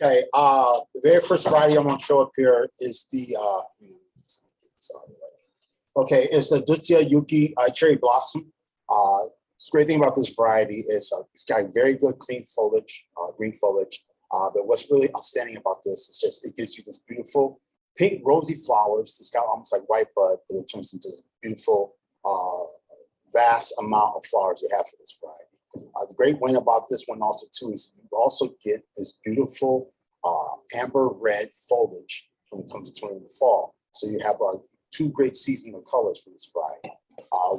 Okay, the very first variety I'm going to show up here is the okay, it's the Dutya Yuki Cherry Blossom. The great thing about this variety is it's got very good clean foliage, green foliage. But what's really outstanding about this is just it gives you this beautiful pink rosy flowers. It's got almost like white bud, but it turns into this beautiful, vast amount of flowers you have for this variety. The great thing about this one also too is you also get this beautiful amber red foliage when it comes to the fall. So you have two great seasonal colors for this variety.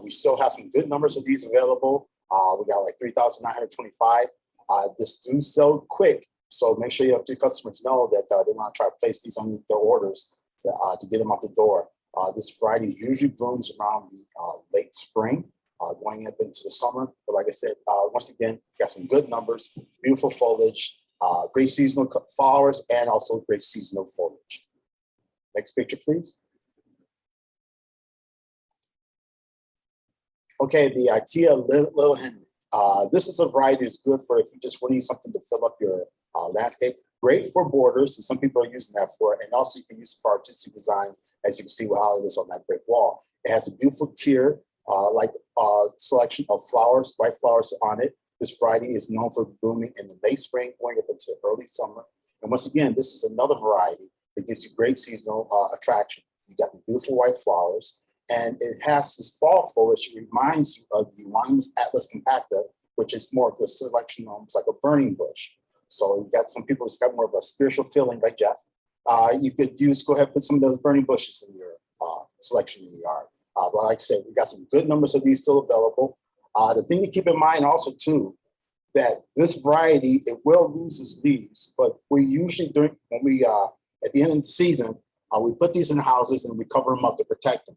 We still have some good numbers of these available. We got like 3,925. This do sell quick, so make sure you let your customers know that they want to try to place these on their orders to get them out the door. This variety usually blooms around the late spring, going up into the summer. But like I said, once again, got some good numbers, beautiful foliage, great seasonal flowers, and also great seasonal foliage. Next picture, please. Okay, the Ikea Little Henry. This is a variety that's good for if you just need something to fill up your landscape. Great for borders, and some people are using that for it. And also you can use it for artistic designs, as you can see how it is on that brick wall. It has a beautiful tier, selection of flowers, white flowers on it. This variety is known for blooming in the late spring, going up into early summer. And once again, this is another variety that gives you great seasonal attraction. You got the beautiful white flowers, and it has this fall foliage. It reminds you of the Lymus Atlas compacta, which is more of a selection, almost like a burning bush. So you got some people who's got more of a spiritual feeling, like Jeff. You could go ahead and put some of those burning bushes in your selection in the yard. But like I said, we got some good numbers of these still available. The thing to keep in mind also too, that this variety, it will lose its leaves, but we usually when we at the end of the season, we put these in houses and we cover them up to protect them.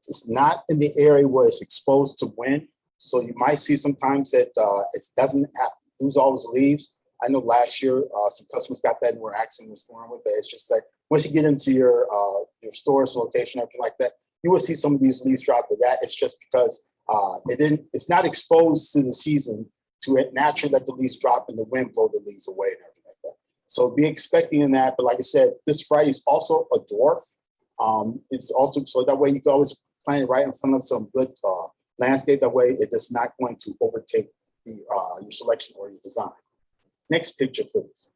It's not in the area where it's exposed to wind, so you might see sometimes that it doesn't lose all its leaves. I know last year some customers got that and were asking what's going on with it. It's just that once you get into your store's location, everything like that, you will see some of these leaves drop. But that it's just because it's not exposed to the season to it naturally let the leaves drop and the wind blow the leaves away and everything like that. So be expecting in that. But like I said, this variety is also a dwarf. It's also so that way you can always plant it right in front of some good landscape. That way it is not going to overtake your selection or your design. Next picture, please.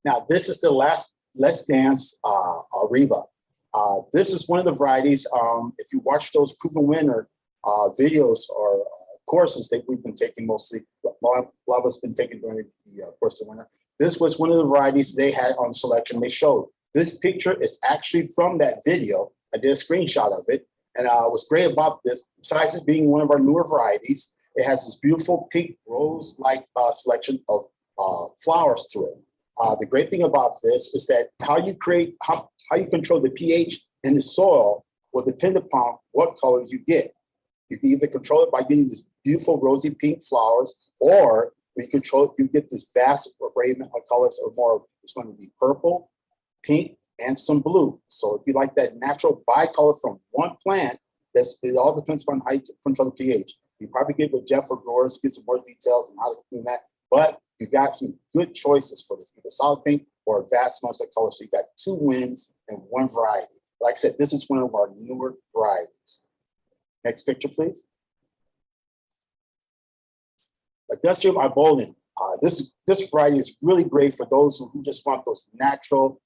Now this is the Let's Dance Reba. This is one of the varieties. If you watch those Proven Winner videos or courses that we've been taking, mostly a lot of us been taking during the course of winter. This was one of the varieties they had on selection. They showed this picture is actually from that video. I did a screenshot of it, and what's great about this, besides it being one of our newer varieties, it has this beautiful pink rose-like selection of flowers to it. The great thing about this is that how you control the pH in the soil will depend upon what colors you get. You can either control it by getting this beautiful rosy pink flowers, or you get this vast array of colors of more. It's going to be purple, pink, and some blue. So if you like that natural bicolor from one plant, it all depends on how you control the pH. You probably get with Jeff or growers, get some more details on how to do that. But you got some good choices for this, either solid pink or a vast amount of colors. So you got two wins and one variety. Like I said, this is one of our newer varieties. Next picture, please. Agustium Arboleum. This variety is really great for those who just want those natural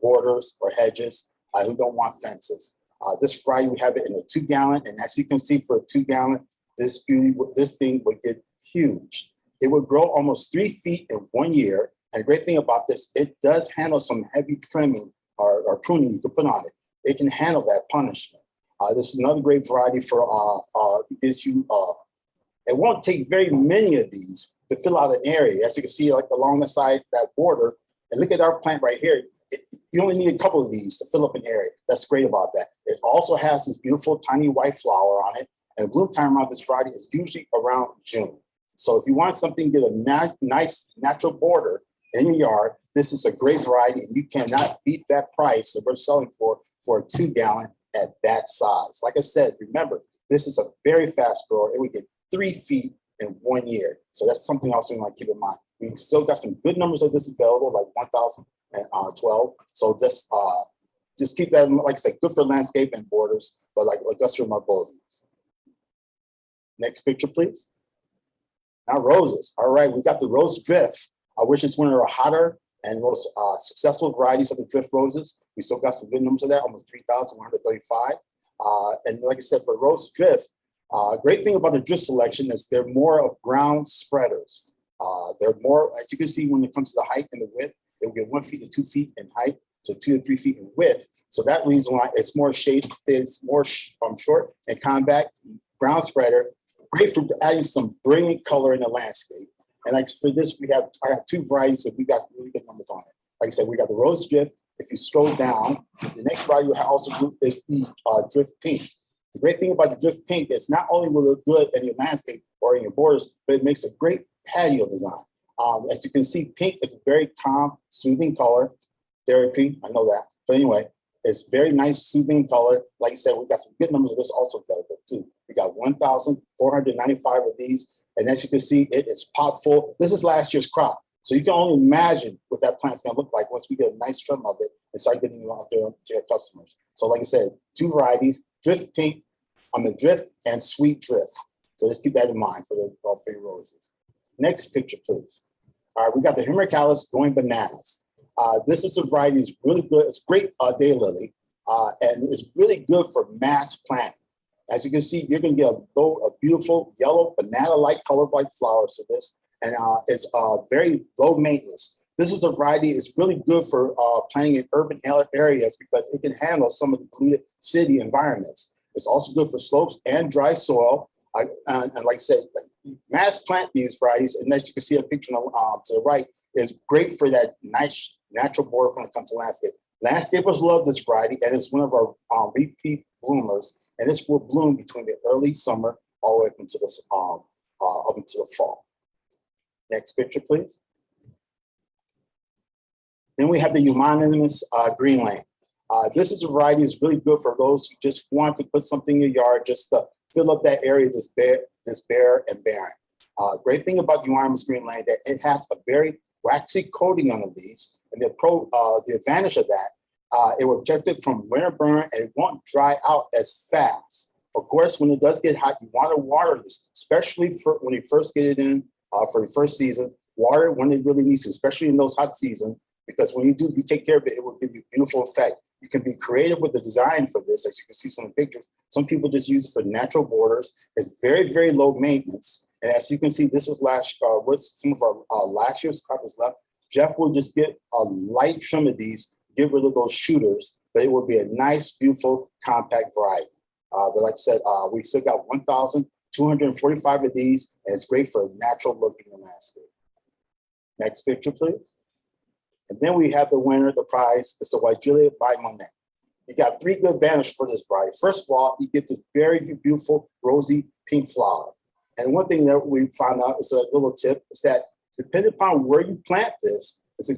borders or hedges, who don't want fences. This variety, we have it in a 2-gallon, and as you can see, for a 2-gallon, this thing would get huge. It would grow almost 3 feet in 1 year. And the great thing about this, it does handle some heavy trimming or pruning you can put on it. It can handle that punishment. This is another great variety for it won't take very many of these to fill out an area. As you can see, like along the side, that border, and look at our plant right here. You only need a couple of these to fill up an area. That's great about that. It also has this beautiful tiny white flower on it. And bloom time around this variety is usually around June. So if you want something to get a nice natural border in your yard, this is a great variety, and you cannot beat that price that we're selling for a 2-gallon at that size. Like I said, remember, this is a very fast grower. It would get 3 feet in 1 year. So that's something else you might keep in mind. We still got some good numbers of this available, like 1,012. So just keep that, like I said, good for landscape and borders, but like Augusta Margolians. Next picture, please. Now roses. All right, we got the rose drift, which is one of our hotter and most successful varieties of the drift roses. We still got some good numbers of that, almost 3,135. And like I said, for rose drift, great thing about the drift selection is they're more of ground spreaders. They're more, as you can see, when it comes to the height and the width, it will get 1 feet to 2 feet in height, to 2 to 3 feet in width. So that reason why it's more shade, it's more short and compact, ground spreader, great for adding some brilliant color in the landscape. And like for this, I have 2 varieties that we got really good numbers on it. Like I said, we got the rose drift. If you scroll down, the next variety we also do is the drift pink. The great thing about the drift pink is not only will it look good in your landscape or in your borders, but it makes a great patio design. As you can see, pink is a very calm, soothing color. Very pink, I know that. But anyway, it's very nice, soothing color. Like I said, we got some good numbers of this also available too. We got 1,495 of these. And as you can see, it is pot full. This is last year's crop. So you can only imagine what that plant's gonna look like once we get a nice trim of it and start getting it out there to your customers. So like I said, 2 varieties, drift pink on the drift and sweet drift. So let's keep that in mind for your roses. Next picture, please. All right, we got the Himericalis going bananas. This is a variety that's really good. It's great daylily, and it's really good for mass planting. As you can see, you're going to get a beautiful yellow banana-like color-like flowers to this, and it's very low maintenance. This is a variety that's really good for planting in urban areas because it can handle some of the polluted city environments. It's also good for slopes and dry soil. And like I said, mass plant these varieties, and as you can see a picture to the right, is great for that nice natural border when it comes to landscape. Landscapers love this variety, and it's one of our repeat bloomers. And this will bloom between the early summer all the way up into the fall. Next picture, please. Then we have the eumonymous greenland. This is a variety that's really good for those who just want to put something in your yard just to fill up that area that's bare and barren. Great thing about the eumonymous greenland that it has a very waxy coating on the leaves, and the advantage of that, it will protect it from winter burn and it won't dry out as fast. Of course, when it does get hot, you want to water this, especially when you first get it in for your first season. Water it when it really needs to, especially in those hot seasons, because when you take care of it, it will give you a beautiful effect. You can be creative with the design for this, as you can see some pictures. Some people just use it for natural borders. It's very, very low maintenance. And as you can see, this is what some of our last year's crop is left. Jeff will just get a light trim of these, get rid of those shooters, but it will be a nice, beautiful, compact variety. But like I said, we still got 1,245 of these, and it's great for a natural look in the landscape. Next picture, please. And then we have the winner, the prize, it's the Wigelia by Monet. You got 3 good advantages for this variety. First of all, you get this very beautiful, rosy pink flower. And one thing that we found out is a little tip is that depending upon where you plant this, it's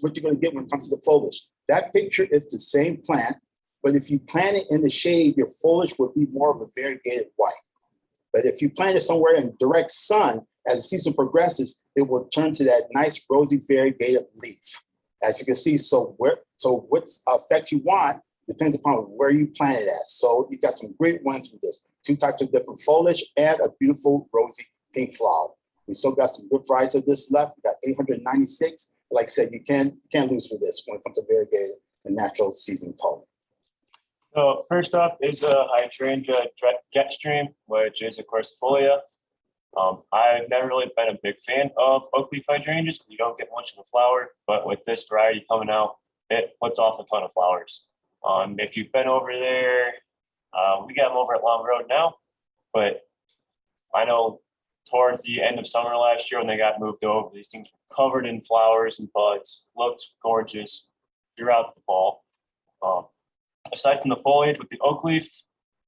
what you're going to get when it comes to the foliage. That picture is the same plant, but if you plant it in the shade, your foliage will be more of a variegated white. But if you plant it somewhere in direct sun, as the season progresses, it will turn to that nice rosy variegated leaf. As you can see, so what effect you want depends upon where you plant it at. So you got some great ones with this. 2 types of different foliage and a beautiful rosy pink flower. We still got some good varieties of this left. We got 896. Like I said, you can't lose for this when it comes to variegated and natural season color. So first up is a hydrangea jetstream, which is of course folia. I've never really been a big fan of oak leaf hydrangeas because you don't get much of a flower, but with this variety coming out, it puts off a ton of flowers. If you've been over there, we got them over at Long Road now, but I know towards the end of summer last year when they got moved over, these things were covered in flowers and buds, looked gorgeous throughout the fall. Aside from the foliage with the oak leaf,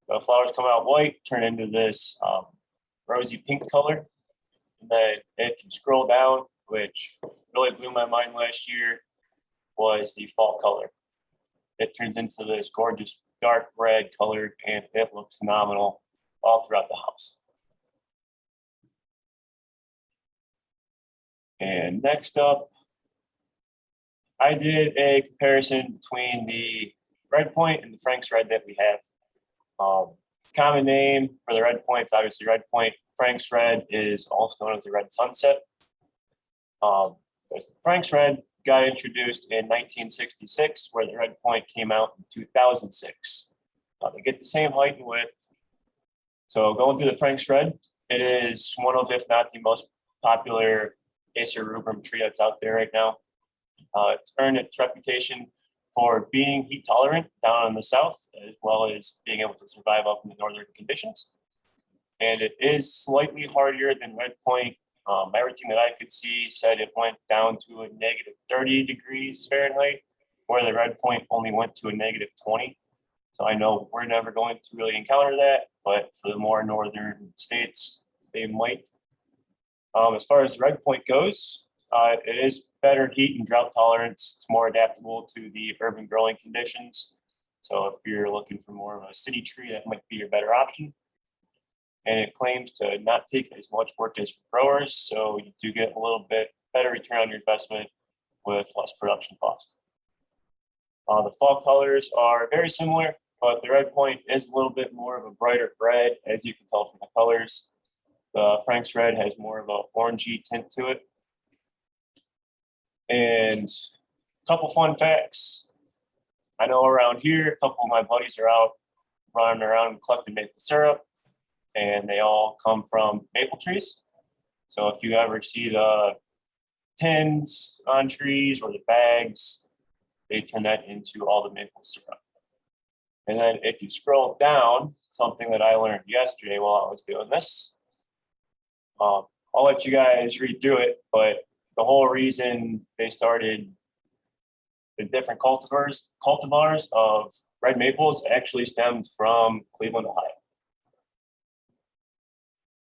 the flowers come out white, turn into this rosy pink color. And then if you scroll down, which really blew my mind last year, was the fall color. It turns into this gorgeous dark red color and it looks phenomenal all throughout the house. And next up, I did a comparison between the red point and the Frank's red that we have. Common name for the red points, obviously red point. Frank's red is also known as the red sunset. Frank's red got introduced in 1966, where the red point came out in 2006. They get the same height and width. So going through the Frank's red, it is one of, if not the most popular Acer rubrum tree that's out there right now. It's earned its reputation for being heat tolerant down in the south, as well as being able to survive up in the northern conditions. And it is slightly hardier than red point. Everything that I could see said it went down to a negative 30 degrees Fahrenheit, where the red point only went to a negative 20. So I know we're never going to really encounter that, but for the more northern states, they might. As far as the red point goes, it is better heat and drought tolerance. It's more adaptable to the urban growing conditions. So if you're looking for more of a city tree, that might be your better option. And it claims to not take as much work as for growers, so you do get a little bit better return on your investment with less production cost. The fall colors are very similar, but the red point is a little bit more of a brighter red, as you can tell from the colors. The Frank's red has more of an orangey tint to it. And a couple fun facts. I know around here, a couple of my buddies are out running around collecting maple syrup, and they all come from maple trees. So if you ever see the tins on trees or the bags, they turn that into all the maple syrup. And then if you scroll down, something that I learned yesterday while I was doing this, I'll let you guys read through it, but the whole reason they started the different cultivars of red maples actually stemmed from Cleveland, Ohio.